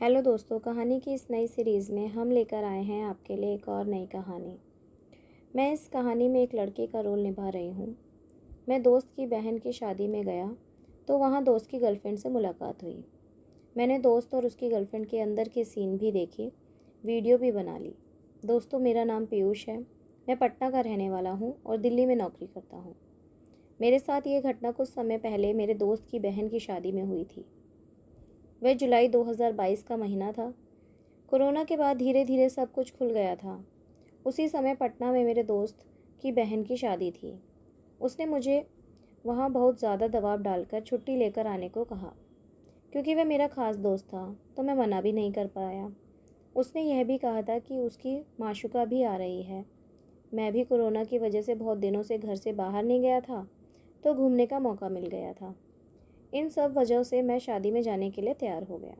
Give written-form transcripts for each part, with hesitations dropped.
Hello दोस्तों, कहानी की इस नई सीरीज़ में हम लेकर आए हैं आपके लिए एक और नई कहानी। मैं इस कहानी में एक लड़के का रोल निभा रही हूँ। मैं दोस्त की बहन की शादी में गया तो वहाँ दोस्त की गर्लफ्रेंड से मुलाकात हुई। मैंने दोस्त और उसकी गर्लफ्रेंड के अंदर की सीन भी देखी, वीडियो भी बना ली। दोस्तों, मेरा नाम पीयूष है। मैं पटना का रहने वाला हूँ और दिल्ली में नौकरी करता हूँ। मेरे साथ ये घटना कुछ समय पहले मेरे दोस्त की बहन की शादी में हुई थी। वह जुलाई 2022 का महीना था। कोरोना के बाद धीरे धीरे सब कुछ खुल गया था। उसी समय पटना में मेरे दोस्त की बहन की शादी थी। उसने मुझे वहाँ बहुत ज़्यादा दबाव डालकर छुट्टी लेकर आने को कहा। क्योंकि वह मेरा ख़ास दोस्त था तो मैं मना भी नहीं कर पाया। उसने यह भी कहा था कि उसकी माशूका भी आ रही है। मैं भी कोरोना की वजह से बहुत दिनों से घर से बाहर नहीं गया था, तो घूमने का मौका मिल गया था। इन सब वजहों से मैं शादी में जाने के लिए तैयार हो गया।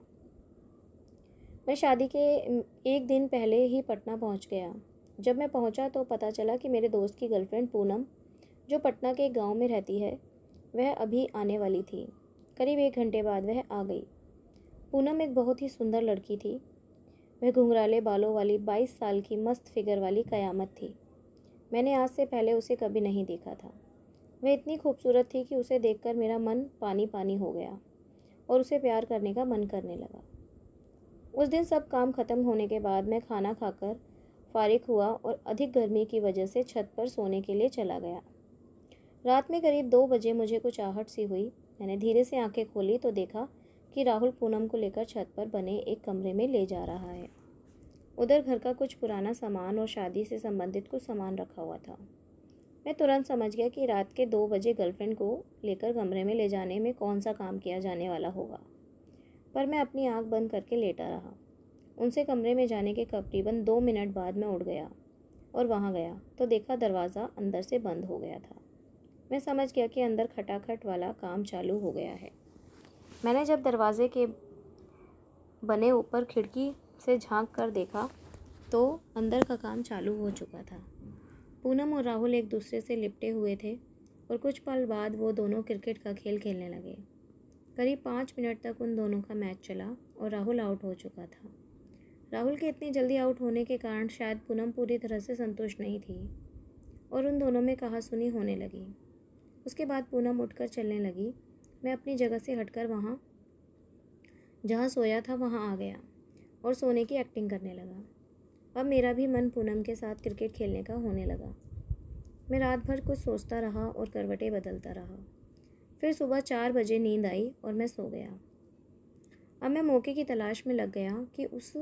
मैं शादी के एक दिन पहले ही पटना पहुंच गया। जब मैं पहुंचा तो पता चला कि मेरे दोस्त की गर्लफ्रेंड पूनम, जो पटना के एक गांव में रहती है, वह अभी आने वाली थी। करीब 1 घंटे बाद वह आ गई। पूनम एक बहुत ही सुंदर लड़की थी। वह घुंघराले बालों वाली 22 साल की मस्त फिगर वाली कयामत थी। मैंने आज से पहले उसे कभी नहीं देखा था। वह इतनी खूबसूरत थी कि उसे देखकर मेरा मन पानी पानी हो गया और उसे प्यार करने का मन करने लगा। उस दिन सब काम खत्म होने के बाद मैं खाना खाकर फारिग हुआ और अधिक गर्मी की वजह से छत पर सोने के लिए चला गया। रात में करीब 2 बजे मुझे कुछ आहट सी हुई। मैंने धीरे से आंखें खोली तो देखा कि राहुल पूनम को लेकर छत पर बने एक कमरे में ले जा रहा है। उधर घर का कुछ पुराना सामान और शादी से संबंधित कुछ सामान रखा हुआ था। मैं तुरंत समझ गया कि रात के 2 बजे गर्लफ्रेंड को लेकर कमरे में ले जाने में कौन सा काम किया जाने वाला होगा। पर मैं अपनी आंख बंद करके लेटा रहा। उनसे कमरे में जाने के करीबन 2 मिनट बाद मैं उठ गया और वहाँ गया तो देखा दरवाज़ा अंदर से बंद हो गया था। मैं समझ गया कि अंदर खटाखट वाला काम चालू हो गया है। मैंने जब दरवाजे के बने ऊपर खिड़की से झांक कर देखा तो अंदर का काम चालू हो चुका था। पूनम और राहुल एक दूसरे से लिपटे हुए थे और कुछ पल बाद वो दोनों क्रिकेट का खेल खेलने लगे। करीब 5 मिनट तक उन दोनों का मैच चला और राहुल आउट हो चुका था। राहुल के इतनी जल्दी आउट होने के कारण शायद पूनम पूरी तरह से संतुष्ट नहीं थी और उन दोनों में कहासुनी होने लगी। उसके बाद पूनम उठकर चलने लगी। मैं अपनी जगह से हटकर वहाँ जहाँ सोया था वहाँ आ गया और सोने की एक्टिंग करने लगा। अब मेरा भी मन पूनम के साथ क्रिकेट खेलने का होने लगा। मैं रात भर कुछ सोचता रहा और करवटें बदलता रहा। फिर सुबह 4 बजे नींद आई और मैं सो गया। अब मैं मौके की तलाश में लग गया कि उस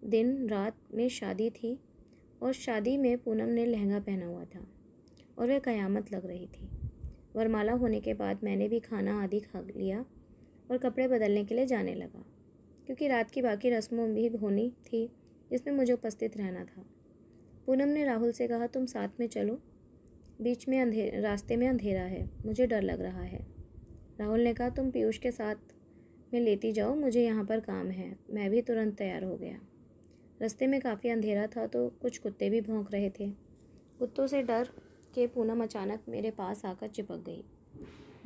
दिन रात में शादी थी और शादी में पूनम ने लहंगा पहना हुआ था और वह कयामत लग रही थी। वरमाला होने के बाद मैंने भी खाना आदि खा लिया और कपड़े बदलने के लिए जाने लगा, क्योंकि रात की बाकी रस्मों भी होनी थी जिसमें मुझे उपस्थित रहना था। पूनम ने राहुल से कहा, तुम साथ में चलो, बीच में रास्ते में अंधेरा है, मुझे डर लग रहा है। राहुल ने कहा, तुम पीयूष के साथ में लेती जाओ, मुझे यहाँ पर काम है। मैं भी तुरंत तैयार हो गया। रास्ते में काफ़ी अंधेरा था तो कुछ कुत्ते भी भौंक रहे थे। कुत्तों से डर के पूनम अचानक मेरे पास आकर चिपक गई।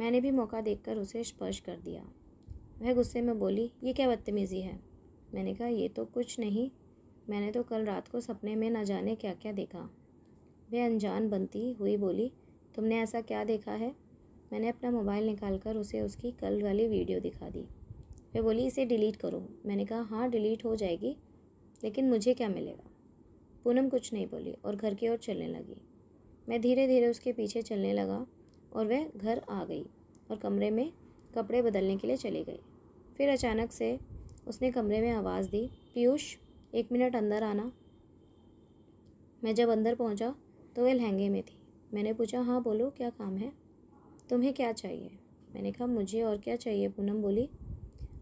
मैंने भी मौका देखकर उसे स्पर्श कर दिया। वह गुस्से में बोली, ये क्या बदतमीज़ी है। मैंने कहा, ये तो कुछ नहीं, मैंने तो कल रात को सपने में न जाने क्या क्या देखा। वह अनजान बनती हुई बोली, तुमने ऐसा क्या देखा है। मैंने अपना मोबाइल निकालकर उसे उसकी कल वाली वीडियो दिखा दी। वह बोली, इसे डिलीट करो। मैंने कहा, हाँ डिलीट हो जाएगी, लेकिन मुझे क्या मिलेगा। पूनम कुछ नहीं बोली और घर की ओर चलने लगी। मैं धीरे धीरे उसके पीछे चलने लगा और वह घर आ गई और कमरे में कपड़े बदलने के लिए चली गई। फिर अचानक से उसने कमरे में आवाज़ दी, पीयूष 1 मिनट अंदर आना। मैं जब अंदर पहुंचा तो वह लहंगे में थी। मैंने पूछा, हाँ बोलो, क्या काम है, तुम्हें क्या चाहिए। मैंने कहा, मुझे और क्या चाहिए। पूनम बोली,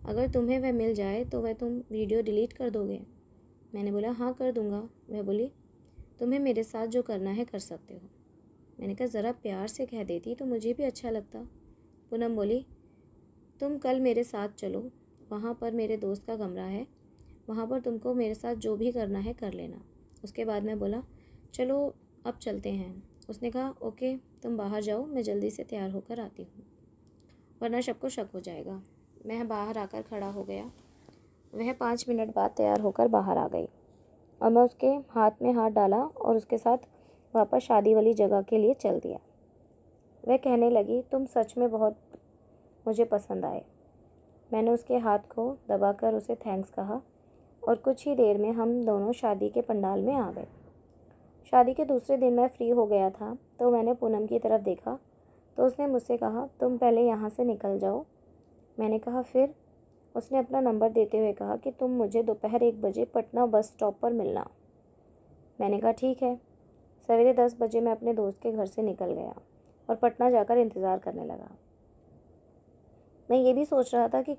अगर तुम्हें वह मिल जाए तो वह तुम वीडियो डिलीट कर दोगे। मैंने बोला, हाँ कर दूँगा। वह बोली, तुम्हें मेरे साथ जो करना है कर सकते हो। मैंने कहा, ज़रा प्यार से कह देती तो मुझे भी अच्छा लगता। पूनम बोली, तुम कल मेरे साथ चलो, वहाँ पर मेरे दोस्त का कमरा है, वहाँ पर तुमको मेरे साथ जो भी करना है कर लेना। उसके बाद मैं बोला, चलो अब चलते हैं। उसने कहा, ओके तुम बाहर जाओ, मैं जल्दी से तैयार होकर आती हूँ, वरना सबको शक हो जाएगा। मैं बाहर आकर खड़ा हो गया वह 5 मिनट बाद तैयार होकर बाहर आ गई और मैं उसके हाथ में हाथ डाला और उसके साथ वापस शादी वाली जगह के लिए चल दिया। वह कहने लगी, तुम सच में बहुत मुझे पसंद आए। मैंने उसके हाथ को दबाकर उसे थैंक्स कहा और कुछ ही देर में हम दोनों शादी के पंडाल में आ गए। शादी के दूसरे दिन मैं फ्री हो गया था तो मैंने पूनम की तरफ देखा तो उसने मुझसे कहा, तुम पहले यहाँ से निकल जाओ। मैंने कहा फिर? उसने अपना नंबर देते हुए कहा कि तुम मुझे दोपहर 1 बजे पटना बस स्टॉप पर मिलना। मैंने कहा ठीक है। सवेरे 10 बजे मैं अपने दोस्त के घर से निकल गया और पटना जाकर इंतज़ार करने लगा। मैं ये भी सोच रहा था कि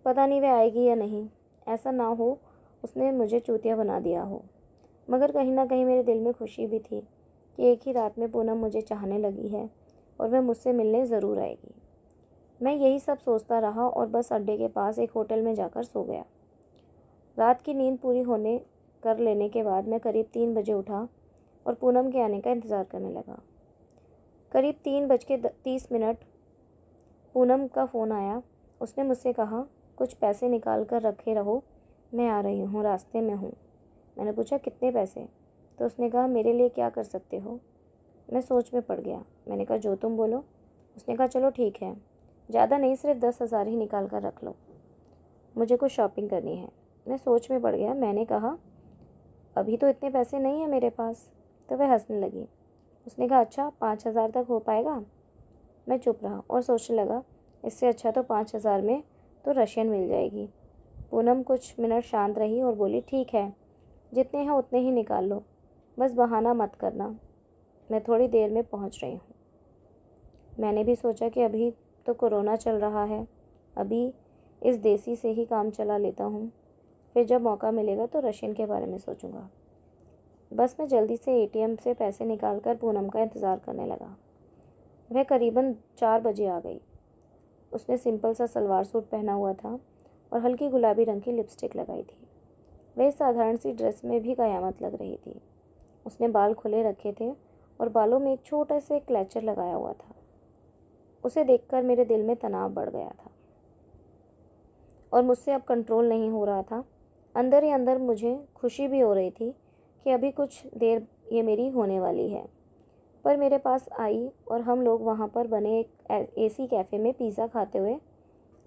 पता नहीं वह आएगी या नहीं, ऐसा ना हो उसने मुझे चूतिया बना दिया हो। मगर कहीं ना कहीं मेरे दिल में खुशी भी थी कि एक ही रात में पूनम मुझे चाहने लगी है और वह मुझसे मिलने ज़रूर आएगी। मैं यही सब सोचता रहा और बस अड्डे के पास एक होटल में जाकर सो गया। रात की नींद पूरी होने कर लेने के बाद मैं करीब 3 बजे उठा और पूनम के आने का इंतज़ार करने लगा। करीब 3:30 पूनम का फ़ोन आया। उसने मुझसे कहा, कुछ पैसे निकाल कर रखे रहो, मैं आ रही हूँ, रास्ते में हूँ। मैंने पूछा कितने पैसे? तो उसने कहा, मेरे लिए क्या कर सकते हो? मैं सोच में पड़ गया। मैंने कहा, जो तुम बोलो। उसने कहा, चलो ठीक है, ज़्यादा नहीं, सिर्फ 10,000 ही निकाल कर रख लो, मुझे कुछ शॉपिंग करनी है। मैं सोच में पड़ गया। मैंने कहा, अभी तो इतने पैसे नहीं है मेरे पास। तो वह हंसने लगी। उसने कहा, अच्छा 5,000 तक हो पाएगा? मैं चुप रहा और सोचने लगा, इससे अच्छा तो 5,000 में तो रशियन मिल जाएगी। पूनम कुछ मिनट शांत रही और बोली, ठीक है, जितने हैं उतने ही निकाल लो, बस बहाना मत करना, मैं थोड़ी देर में पहुंच रही हूँ। मैंने भी सोचा कि अभी तो कोरोना चल रहा है, अभी इस देसी से ही काम चला लेता हूँ, फिर जब मौका मिलेगा तो रशियन के बारे में सोचूंगा। बस मैं जल्दी से एटीएम से पैसे निकालकर पूनम का इंतज़ार करने लगा। वह करीबन 4 बजे आ गई। उसने सिंपल सा सलवार सूट पहना हुआ था और हल्की गुलाबी रंग की लिपस्टिक लगाई थी। वह साधारण सी ड्रेस में भी कयामत लग रही थी। उसने बाल खुले रखे थे और बालों में एक छोटा सा क्लचर लगाया हुआ था। उसे देखकर मेरे दिल में तनाव बढ़ गया था और मुझसे अब कंट्रोल नहीं हो रहा था। अंदर ही अंदर मुझे खुशी भी हो रही थी कि अभी कुछ देर ये मेरी होने वाली है। पर मेरे पास आई और हम लोग वहाँ पर बने एक एसी कैफ़े में पिज़्ज़ा खाते हुए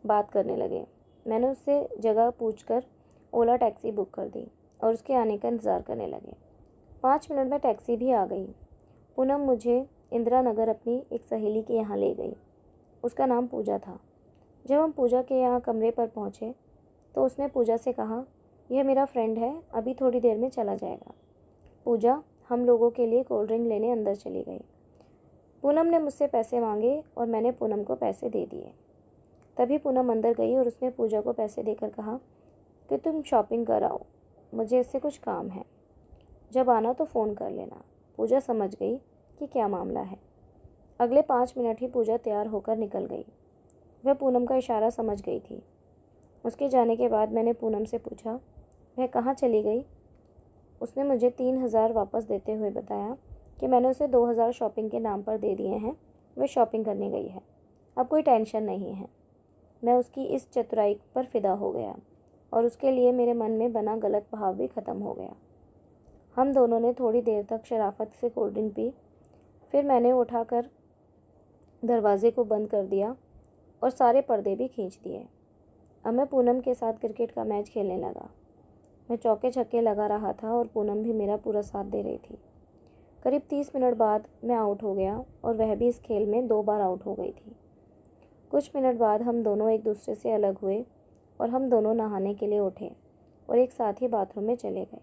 बात करने लगे। मैंने उससे जगह पूछकर ओला टैक्सी बुक कर दी और उसके आने का इंतज़ार करने लगे। 5 मिनट में टैक्सी भी आ गई। पूनम मुझे इंदिरा नगर अपनी एक सहेली के यहाँ ले गई। उसका नाम पूजा था। जब हम पूजा के यहाँ कमरे पर पहुँचे तो उसने पूजा से कहा, यह मेरा फ्रेंड है, अभी थोड़ी देर में चला जाएगा। पूजा हम लोगों के लिए कोल्ड ड्रिंक लेने अंदर चली गई। पूनम ने मुझसे पैसे मांगे और मैंने पूनम को पैसे दे दिए। तभी पूनम अंदर गई और उसने पूजा को पैसे देकर कहा कि तुम शॉपिंग कर आओ, मुझे इससे कुछ काम है, जब आना तो फ़ोन कर लेना। पूजा समझ गई कि क्या मामला है। अगले 5 मिनट ही पूजा तैयार होकर निकल गई। वह पूनम का इशारा समझ गई थी। उसके जाने के बाद मैंने पूनम से पूछा, वह कहाँ चली गई? उसने मुझे 3,000 वापस देते हुए बताया कि मैंने उसे 2,000 शॉपिंग के नाम पर दे दिए हैं, वह शॉपिंग करने गई है, अब कोई टेंशन नहीं है। मैं उसकी इस चतुराई पर फिदा हो गया और उसके लिए मेरे मन में बना गलत भाव भी ख़त्म हो गया। हम दोनों ने थोड़ी देर तक शराफत से कोल्ड ड्रिंक पी। फिर मैंने उठाकर दरवाजे को बंद कर दिया और सारे पर्दे भी खींच दिए। अब मैं पूनम के साथ क्रिकेट का मैच खेलने लगा। मैं चौके छक्के लगा रहा था और पूनम भी मेरा पूरा साथ दे रही थी। करीब 30 मिनट बाद मैं आउट हो गया और वह भी इस खेल में 2 बार आउट हो गई थी। कुछ मिनट बाद हम दोनों एक दूसरे से अलग हुए और हम दोनों नहाने के लिए उठे और एक साथ ही बाथरूम में चले गए।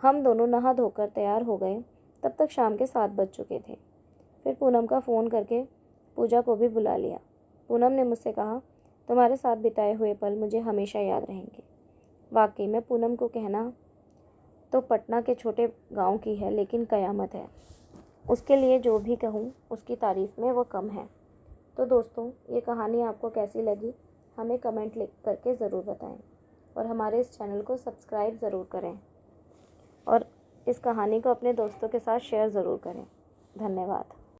हम दोनों नहा धोकर तैयार हो गए। तब तक शाम के 7 बज चुके थे। फिर पूनम का फ़ोन करके पूजा को भी बुला लिया। पूनम ने मुझसे कहा, तुम्हारे साथ बिताए हुए पल मुझे हमेशा याद रहेंगे। वाकई में पूनम को कहना तो पटना के छोटे गांव की है, लेकिन कयामत है। उसके लिए जो भी कहूँ उसकी तारीफ़ में वो कम है। तो दोस्तों, ये कहानी आपको कैसी लगी हमें कमेंट लिख करके ज़रूर बताएं और हमारे इस चैनल को सब्सक्राइब ज़रूर करें और इस कहानी को अपने दोस्तों के साथ शेयर ज़रूर करें। धन्यवाद।